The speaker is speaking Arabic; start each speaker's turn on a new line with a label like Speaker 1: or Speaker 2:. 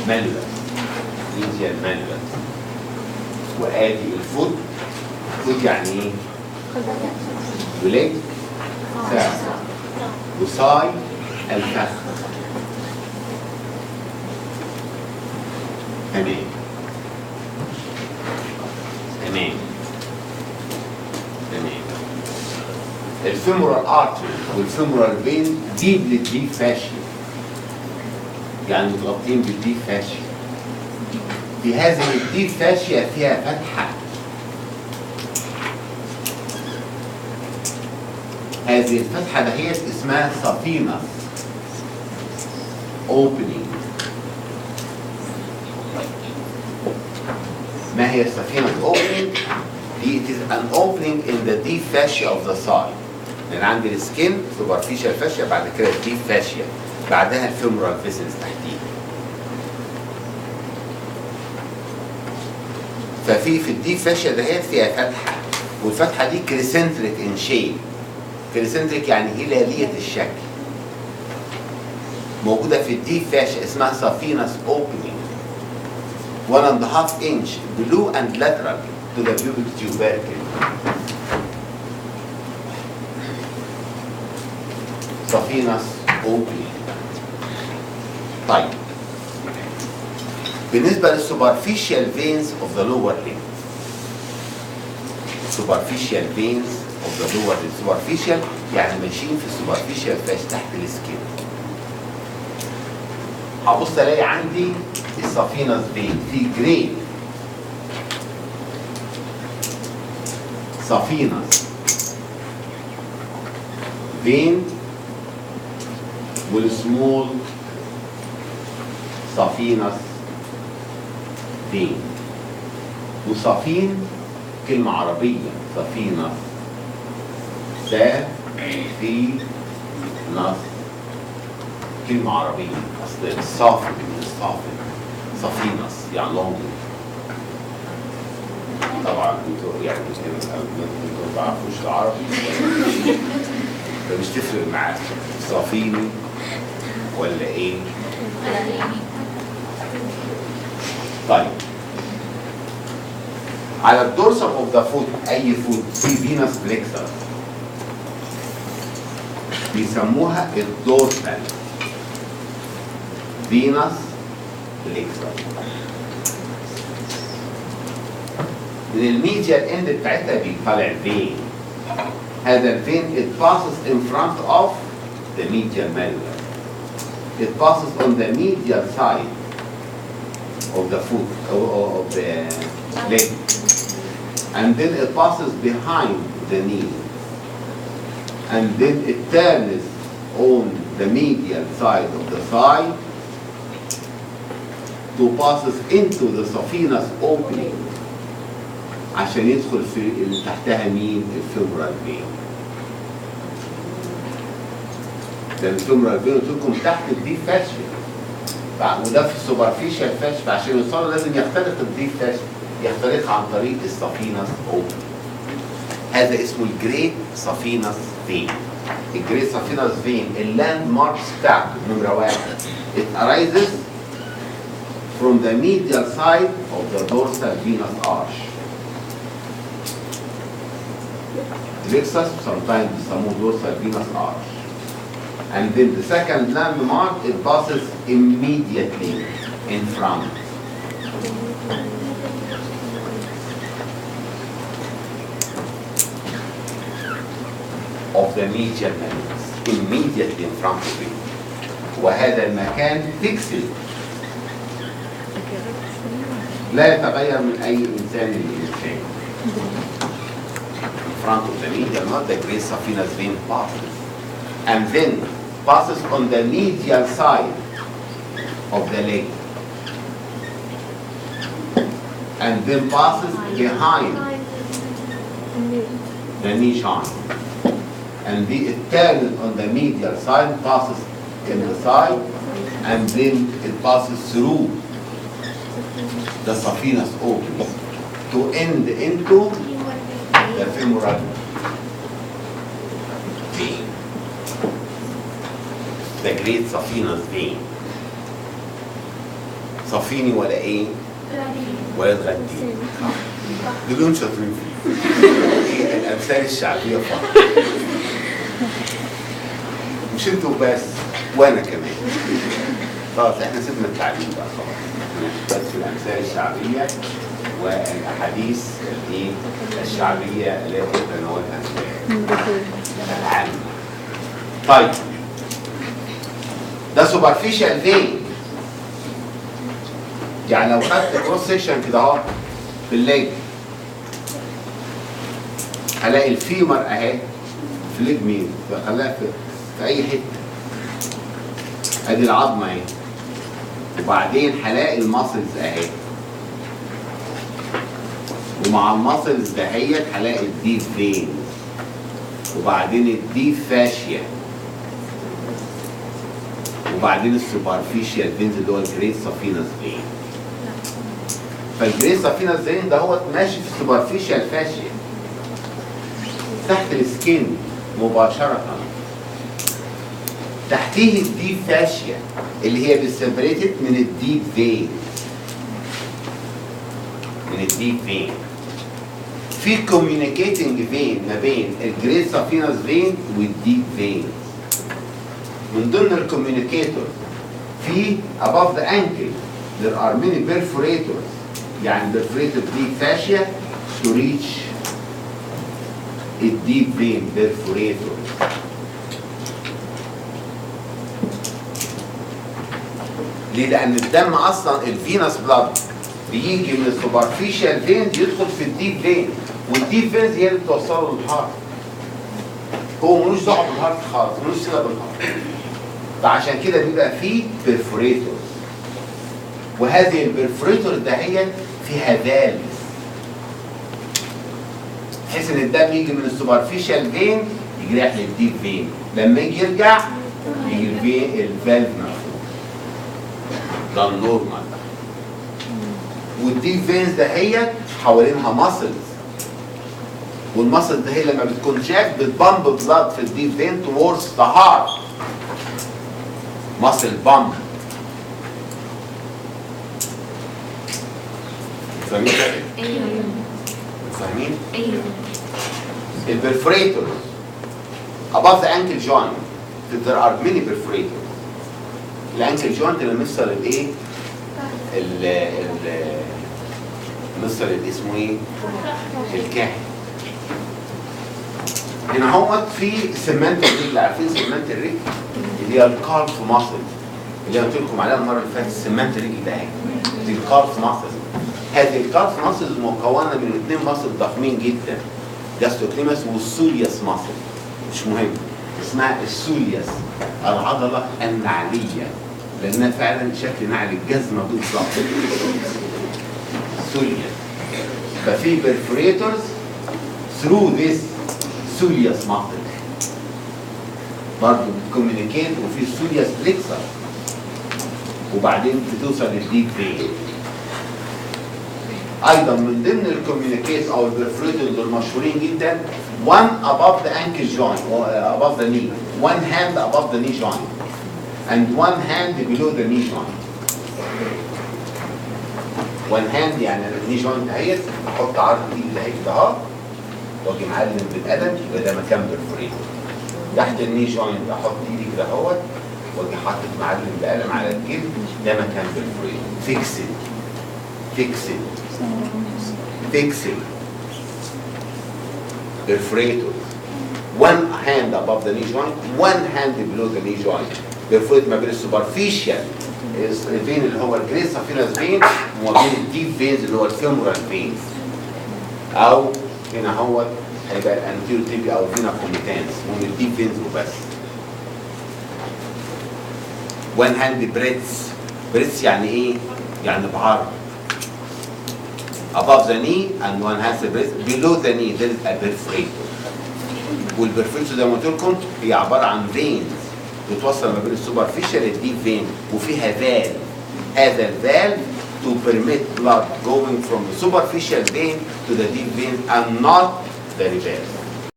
Speaker 1: مالوس ميديال مالوس. وادي الفوت. فوت يعني ايه؟ وليج ساق وصاي الفخذ. تمام تمام تمام. الفيمورال ارتري والفيمورال فين ديب للديب فاشيا، يعني متغطين بالديب فاشيا. في هذه الديب فاشيا فيها فتحه، هذه الفتحه دهيت اسمها سفينه opening. ما هي السفينه opening؟ دي it is an opening in the deep fascia of the thigh. لان عندي السكين superficial fascia، بعد كده الديب فاشيا، بعدها الفيمورال فيسلز تحتيه. ففي الديب فاشيا دهيت فيها فتحه، والفتحه دي كريسنتريك ان شيب. كريسنتريك يعني هلاليه الشكل، موجوده في الديب فاشيا، اسمها سفينس اوبننج 1.5 inch below and lateral to the pubic tubercle. سفينس اوبننج. طيب بالنسبه للسوبرفيشال فينز اوف ذا لور ليج، superficial veins of the lower limb. superficial يعني ماشيين في السوبرفيشال فاش تحت السكين. هبص الاقي عندي السفينس فين في جريد سفينس فين والسمول سفينس فين. وسفين كلمة عربية، سفينة نص كلمة عربية، أصل الصافي من الصافي سفينس يعني لونج. طبعا انتوا يعني انتوا ما تعرفوش العربي فمش تفرق معاك صافيني ولا ايه. طيب على الدورسال اوف ذا فوت، اي فوت في فينس فليكسر بيسموها الدورسال فينس فليكسر. من الميديال اند بتاعتها بيطلع فين. هذا الفين it passes in front of the medial malleus. It passes on the medial side of the foot or of the leg, and then it passes behind the knee, and then it turns on the medial side of the thigh to passes into the saphenous opening عشان يدخل في اللي تحتها مين؟ الفيمورال فين. ده الفيمورال فين قلت لكم تحت الديب فاشيا، وده في السوبرفيشال فاشيا، فعشان يوصلوا لازم يخترق الديب فاشيا، يخترق عن طريق السفينس اوبننج. هذا اسمه الجريت سفينس فين. الجريت سفينس فين اللاند ماركس بتاعته نمره واحد it arises from the medial side of the dorsal venous arch. Plexus sometimes بيسموه dorsal venous arch. And then the second landmark, it passes immediately in front of the medial malleus, immediately in front of it. وهذا المكان فيكسد لا يتغير من أي إنسان لإنسان. In front of the medial, not the great saphenous vein passes, and then passes on the medial side of the leg, and then passes behind the knee joint, and it turns on the medial side, passes in the side, and then it passes through the saphenous opening to end into the femoral vein, the great saphenous vein. صفيني ولا ايه؟ ولا تغديني. دول شاطرين فيه. الامثال الشعبيه فقط. مش انتوا بس، وانا كمان. خلاص احنا سيبنا التعليم بقى خلاص. بس في الامثال الشعبيه والاحاديث الايه؟ الشعبيه التي تتناولها العامه. طيب ده سوبرفيشال فين. يعني لو خدت كروس سيكشن كده اهو في الليج هلاقي الفيمر اهي في ليج مين؟ خلاها في اي حته. ادي العظمه اهي. وبعدين هلاقي الماسلز اهي. ومع الماسلز دهيت هلاقي الديب فين. وبعدين الديب فاشيا. وبعدين السوبرفيشال فينز اللي هو الجريس سافينس فين. فالجريس سافينس فين ده هو ماشي في السوبرفيشال فاشيا تحت السكين مباشرة. تحتيه الديب فاشيا اللي هي بتسبريتد من الديب فين. من الديب فين. في كوميونيكيتنج فين ما بين الجريس سافينس فين والديب فين. من ضمن الكوميونيكيتور في above the ankle there are many perforators. يعني perforated deep fascia to reach a deep vein perforator. ليه؟ لأن الدم أصلا الفينس بلاد بيجي من السوبرفيشال فين يدخل في الديب فين، والديب فينز هي اللي بتوصله للهارت. هو ملوش دعوة بالهارت خالص، ملوش صلة بالهارت. فعشان كده بيبقى فيه بيرفوريتور. وهذه البرفوريتور دهيت فيها فالف بحيث ان الدم يجي من السوبرفيشال فين يجي رايح للديب فين. لما يجي يرجع يجي الفالف مقفول. ده النورمال. والديب فينز دهيت حوالينها ماسلز. والماسل دهي لما بتكونتراكت بتبامب بلاد في الديب فين towards the heart. ماسل بامب. فاهمين؟
Speaker 2: ايوه.
Speaker 1: فاهمين؟
Speaker 2: ايوه.
Speaker 1: البرفوريتورز above the ankle joint there are many perforators. الانكل جوينت اللي مصر الايه؟ مصر اللي اسمه ايه؟ الكاحل. هنا هوت في سمنت الرجل. عارفين سمنت الرجل؟ اللي هي الكالف ماسل اللي قلت لكم عليها المره اللي فاتت. سمنت الرجل ده اهي دي الكالف ماسل. هذه الكالف ماسل مكونه من اثنين ماسل ضخمين جدا، جاستوكليمس والسولياس ماسل. مش مهم، اسمها السولياس العضله النعليه لانها فعلا شكل نعل الجزمه بالظبط. سولياس. ففي برفوريتورز through this سولياس ماسل برضه بتكوميونيكيت. وفي سولياس بليكسر وبعدين بتوصل للديب فين. ايضا من ضمن الكوميونيكيت او البرفوريتورز المشهورين جدا one above the ankle joint or above the knee, one hand above the knee joint and one hand below the knee joint. one hand يعني الني جوينت اهيت احط عرض ايدي اهي كده اهو واجي معلم بالقلم يبقى ده مكان برفوريتور. تحت الني جوينت احط ايدي كده اهوت واجي حاطط معلم بقلم على الجلد ده مكان برفوريتور. فيكسد فيكسد فيكسد perforators. One hand above the knee joint, one hand below the knee joint. perforate ما بين السوبرفيشال الفين اللي هو الجريس سافينس فين وما بين الديب فينز اللي هو الفيمورال فينز. او هنا هو هيبقى الانتيرو تيبي او فينا كوميتانس من الديب فينز وبس. one hand breadths. breadths يعني ايه؟ يعني بعرض. above the knee and one has the breadth. below the knee there is a perforator. والبرفوريتور زي ما قلت لكم هي عباره عن فينز بتوصل ما بين السوبرفيشال الديب فين وفيها فالف. هذا الفالف to permit blood going from the superficial vein to the deep vein and not the reverse.